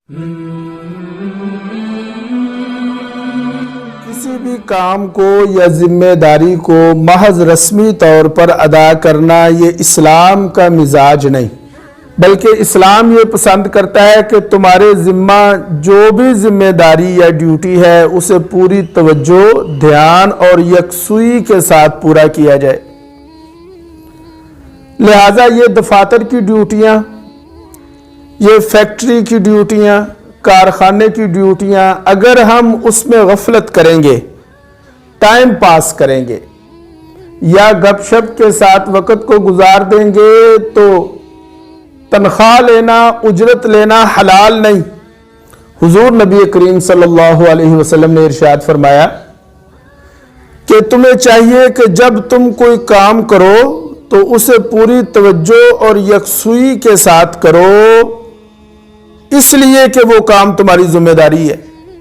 کسی بھی کام کو یا ذمہ داری کو محض رسمی طور پر ادا کرنا یہ اسلام کا مزاج نہیں، بلکہ اسلام یہ پسند کرتا ہے کہ تمہارے ذمہ جو بھی ذمہ داری یا ڈیوٹی ہے اسے پوری توجہ، دھیان اور یکسوئی کے ساتھ پورا کیا جائے۔ لہٰذا یہ دفاتر کی ڈیوٹیاں، یہ فیکٹری کی ڈیوٹیاں، کارخانے کی ڈیوٹیاں، اگر ہم اس میں غفلت کریں گے، ٹائم پاس کریں گے یا گپ شپ کے ساتھ وقت کو گزار دیں گے تو تنخواہ لینا، اجرت لینا حلال نہیں۔ حضور نبی کریم صلی اللہ علیہ وسلم نے ارشاد فرمایا کہ تمہیں چاہیے کہ جب تم کوئی کام کرو تو اسے پوری توجہ اور یکسوئی کے ساتھ کرو، اس لیے کہ وہ کام تمہاری ذمہ داری ہے۔